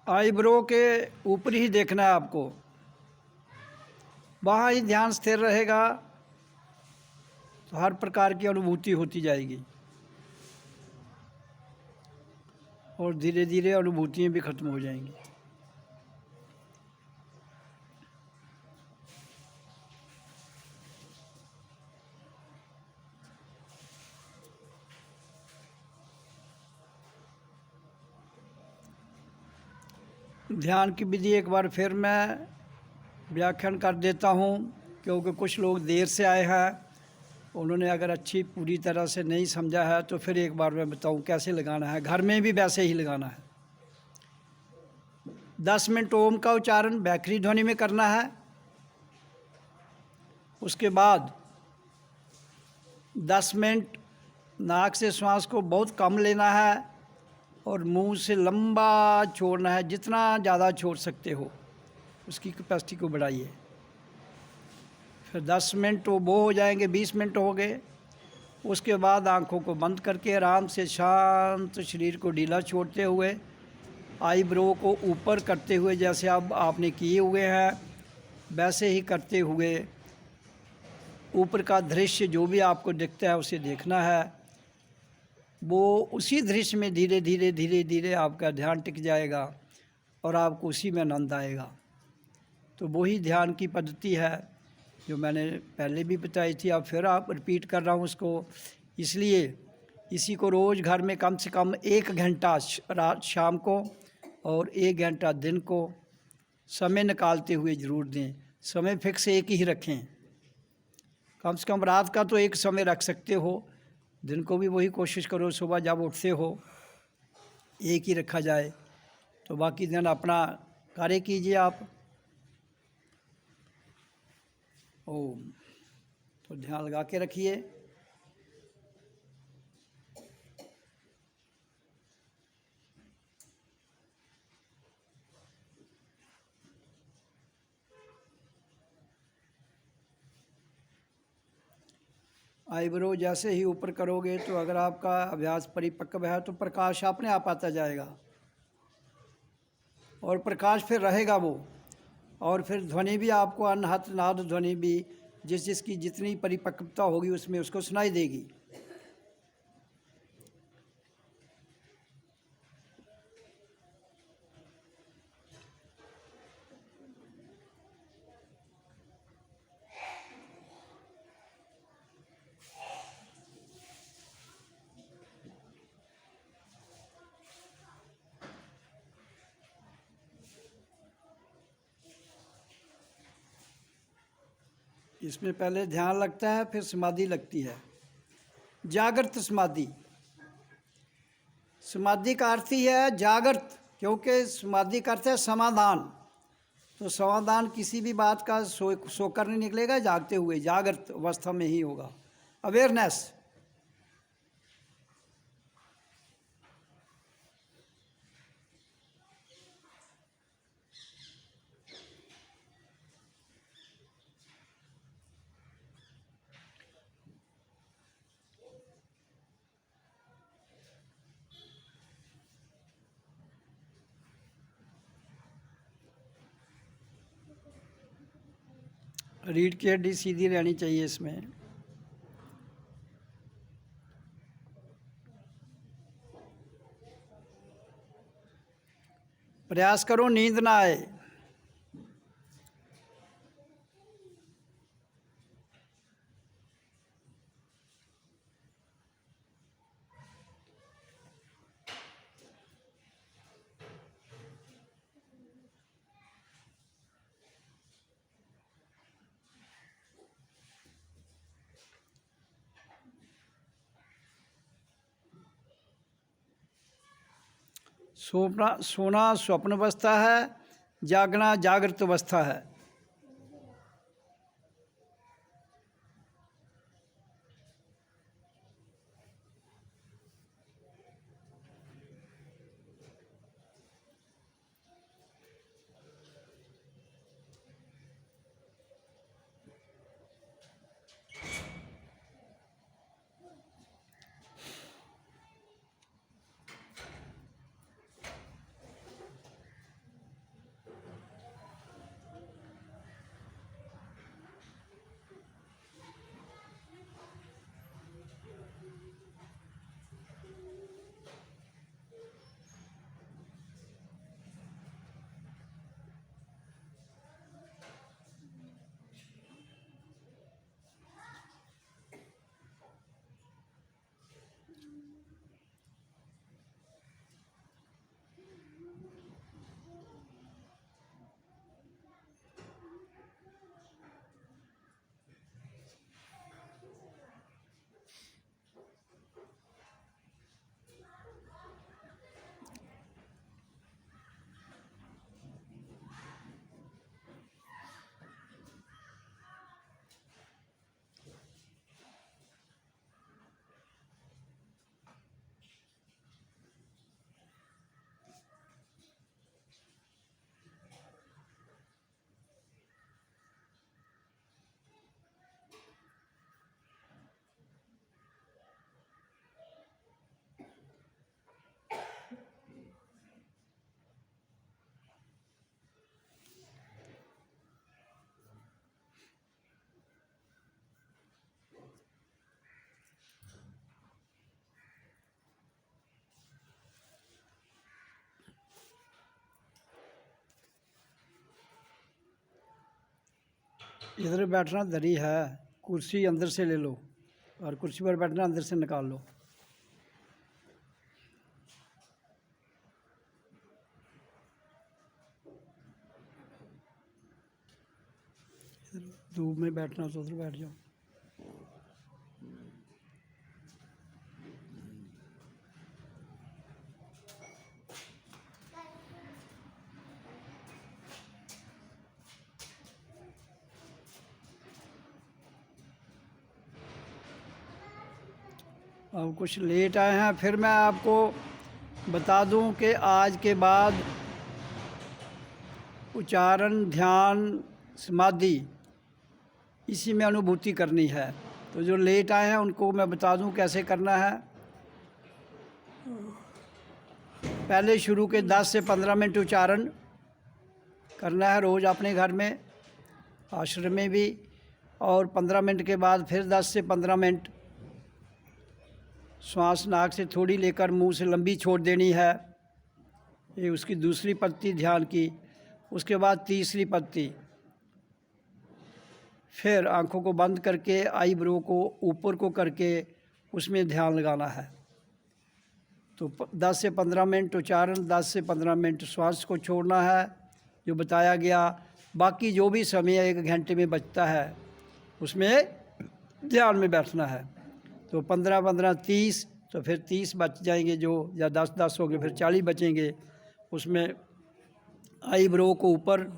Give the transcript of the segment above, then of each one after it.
Eyebrow के ऊपर ही देखना है आपको, वहाँ ही ध्यान स्थिर रहेगा तो हर प्रकार की अनुभूति होती जाएगी और धीरे धीरे अनुभूतियाँ भी खत्म हो जाएंगी। ध्यान की विधि एक बार फिर मैं व्याख्यान कर देता हूँ, क्योंकि कुछ लोग देर से आए हैं, उन्होंने अगर अच्छी पूरी तरह से नहीं समझा है तो फिर एक बार मैं बताऊँ कैसे लगाना है। घर में भी वैसे ही लगाना है। 10 मिनट ओम का उच्चारण बैखरी ध्वनि में करना है। उसके बाद 10 मिनट नाक से श्वास को बहुत कम लेना है और मुंह से लंबा छोड़ना है। जितना ज़्यादा छोड़ सकते हो उसकी कैपेसिटी को बढ़ाइए। फिर 10 मिनट वो हो जाएंगे, 20 मिनट हो गए। उसके बाद आंखों को बंद करके आराम से शांत शरीर को ढीला छोड़ते हुए आईब्रो को ऊपर करते हुए, जैसे अब आपने किए हुए हैं वैसे ही करते हुए ऊपर का दृश्य जो भी आपको दिखता है उसे देखना है। वो उसी दृश्य में धीरे धीरे धीरे धीरे आपका ध्यान टिक जाएगा और आपको उसी में आनंद आएगा। तो वही ध्यान की पद्धति है जो मैंने पहले भी बताई थी, अब फिर आप रिपीट कर रहा हूँ उसको। इसलिए इसी को रोज़ घर में कम से कम 1 घंटा रात शाम को और 1 घंटा दिन को समय निकालते हुए ज़रूर दें। समय फिक्स एक ही रखें, कम से कम रात का तो एक समय रख सकते हो, दिन को भी वही कोशिश करो सुबह जब उठते हो एक ही रखा जाए। तो बाकी दिन अपना कार्य कीजिए आप। ओम। तो ध्यान लगा के रखिए। आईब्रो जैसे ही ऊपर करोगे तो अगर आपका अभ्यास परिपक्व है तो प्रकाश अपने आप आता जाएगा और प्रकाश फिर रहेगा वो, और फिर ध्वनि भी आपको अनहत नाद ध्वनि भी जिसकी जितनी परिपक्वता होगी उसमें उसको सुनाई देगी। इसमें पहले ध्यान लगता है, फिर समाधि लगती है। जागृत समाधि, समाधि का अर्थ ही है जागृत, क्योंकि समाधि का अर्थ है समाधान। तो समाधान किसी भी बात का सोकर नहीं निकलेगा, जागते हुए जागृत अवस्था में ही होगा। अवेयरनेस। रीढ़ की हड्डी सीधी रहनी चाहिए इसमें। प्रयास करो नींद ना आए। सोना स्वप्न अवस्था है, जागना जागृत अवस्था है। इधर बैठना दरी है, कुर्सी अंदर से ले लो और कुर्सी पर बैठना अंदर से निकाल लो। धूप में बैठना तो उधर बैठ जाओ। अब कुछ लेट आए हैं, फिर मैं आपको बता दूं कि आज के बाद उच्चारण, ध्यान, समाधि इसी में अनुभूति करनी है। तो जो लेट आए हैं उनको मैं बता दूं कैसे करना है। पहले शुरू के 10 से 15 मिनट उच्चारण करना है रोज़ अपने घर में, आश्रम में भी, और 15 मिनट के बाद फिर 10 से 15 मिनट श्वास नाक से थोड़ी लेकर मुंह से लंबी छोड़ देनी है। ये उसकी दूसरी पत्ती ध्यान की। उसके बाद तीसरी पत्ती, फिर आंखों को बंद करके आईब्रो को ऊपर को करके उसमें ध्यान लगाना है। तो 10 से 15 मिनट उच्चारण, 10 से 15 मिनट श्वास को छोड़ना है जो बताया गया। बाकी जो भी समय 1 घंटे में बचता है उसमें ध्यान में बैठना है। तो 15-15 30, तो फिर 30 बच जाएंगे जो, या 10-10 हो गए, फिर 40 बचेंगे। उसमें आईब्रो को ऊपर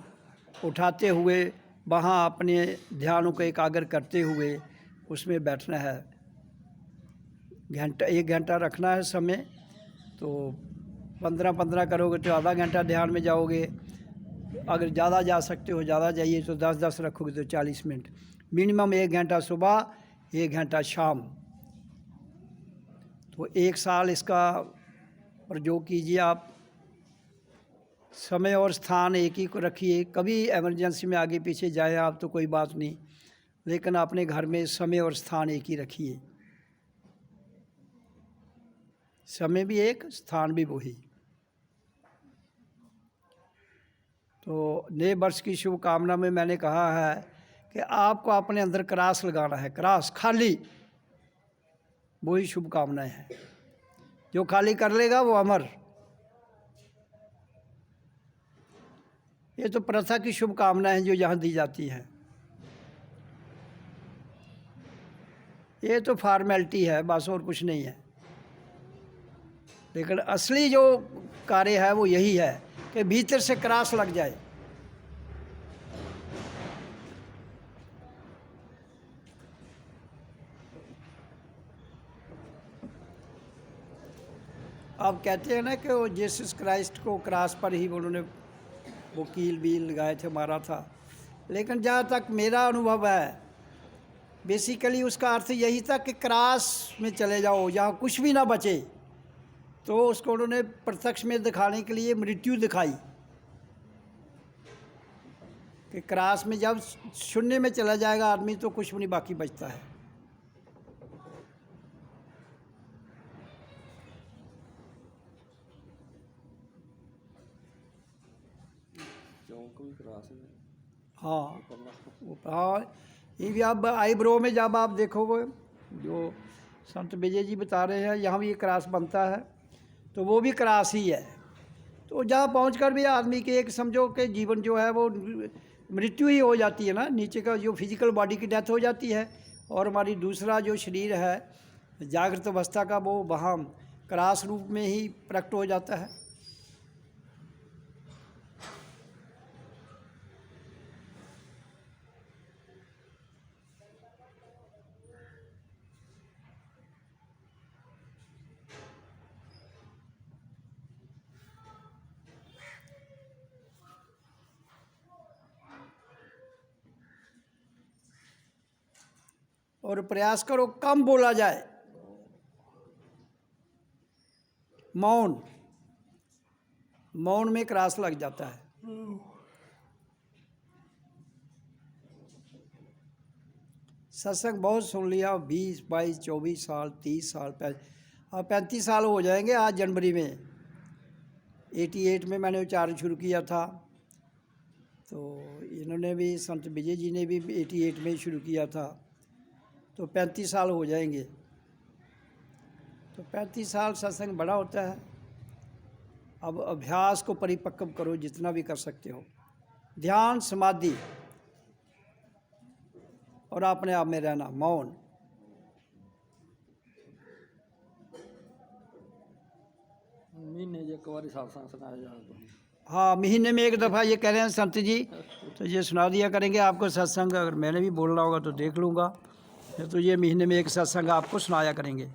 उठाते हुए वहाँ अपने ध्यानों को एकाग्र करते हुए उसमें बैठना है। 1 घंटा रखना है समय। तो 15-15 करोगे तो आधा घंटा ध्यान में जाओगे। अगर ज़्यादा जा सकते हो ज़्यादा जाइए, तो 10-10 रखोगे तो 40 मिनट। मिनिमम 1 घंटा सुबह, 1 घंटा शाम। तो 1 साल इसका प्रयोग कीजिए आप। समय और स्थान एक ही को रखिए। कभी इमरजेंसी में आगे पीछे जाए आप तो कोई बात नहीं, लेकिन अपने घर में समय और स्थान एक ही रखिए। समय भी एक, स्थान भी वही। तो नए वर्ष की शुभकामना में मैंने कहा है कि आपको अपने अंदर क्रास लगाना है। क्रास खाली, वही शुभकामनाएं हैं। जो खाली कर लेगा वो अमर। ये तो प्रथा की शुभकामनाएं हैं जो यहाँ दी जाती हैं। ये तो फॉर्मेलिटी है बस, और कुछ नहीं है। लेकिन असली जो कार्य है वो यही है कि भीतर से क्रास लग जाए। आप कहते हैं ना कि वो जीसस क्राइस्ट को क्रॉस पर ही उन्होंने वो कील बील लगाए थे, मारा था। लेकिन जहाँ तक मेरा अनुभव है, बेसिकली उसका अर्थ यही था कि क्रॉस में चले जाओ जहाँ कुछ भी ना बचे। तो उसको उन्होंने प्रत्यक्ष में दिखाने के लिए मृत्यु दिखाई कि क्रॉस में जब शून्य में चला जाएगा आदमी तो कुछ भी नहीं बाकी बचता है। हाँ हाँ, ये भी आप आईब्रो में जब आप देखोगे, जो संत विजय जी बता रहे हैं, यहाँ भी ये क्रास बनता है, तो वो भी क्रास ही है। तो जहाँ पहुँचकर भी आदमी के एक समझो कि जीवन जो है वो मृत्यु ही हो जाती है ना। नीचे का जो फिजिकल बॉडी की डेथ हो जाती है, और हमारी दूसरा जो शरीर है जागृत अवस्था का, वो वहाँ क्रास रूप में ही प्रकट हो जाता है। और प्रयास करो कम बोला जाए। मौन, मौन में क्रास लग जाता है। सत्संग बहुत सुन लिया, 20, 22, 24 साल, 30 साल, 35 साल हो जाएंगे आज जनवरी में। 88 में मैंने उच्चारण शुरू किया था, तो ये जिन्होंने भी, संत विजय जी ने भी 88 में शुरू किया था, तो 35 साल हो जाएंगे। तो 35 साल सत्संग बड़ा होता है। अब अभ्यास को परिपक्व करो जितना भी कर सकते हो, ध्यान, समाधि और अपने आप में रहना, मौन। महीने एक बार सत्संग सुनाया जाए तो हाँ, महीने में एक दफ़ा ये कह रहे हैं संत जी, तो ये सुना दिया करेंगे आपको सत्संग। अगर मैंने भी बोलना होगा तो देख लूँगा, नहीं तो ये महीने में एक सत्संग आपको सुनाया करेंगे।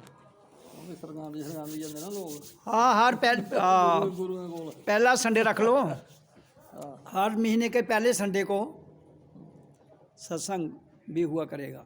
सरगाम जी जाते ना लोग हाँ, हर गुरुओं कोल पहला संडे रख लो, हाँ हर महीने के पहले संडे को सत्संग भी हुआ करेगा।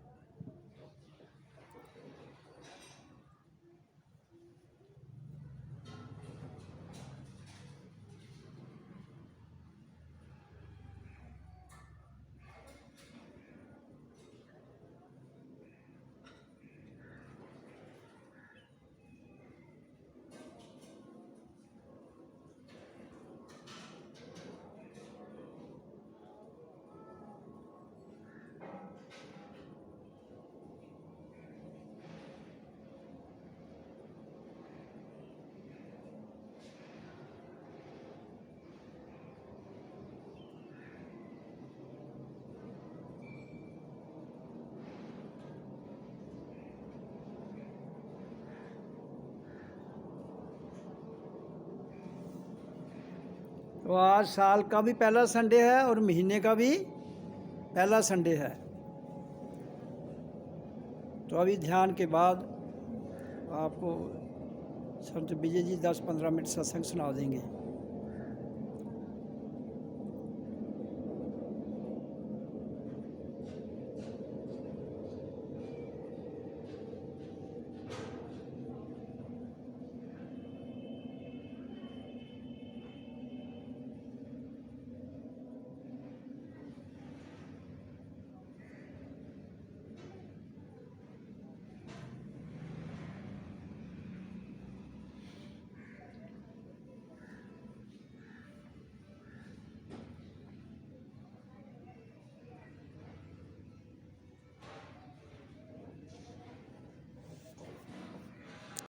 तो आज साल का भी पहला संडे है और महीने का भी पहला संडे है। तो अभी ध्यान के बाद आपको संत विजय जी 10-15 मिनट सत्संग सुना देंगे।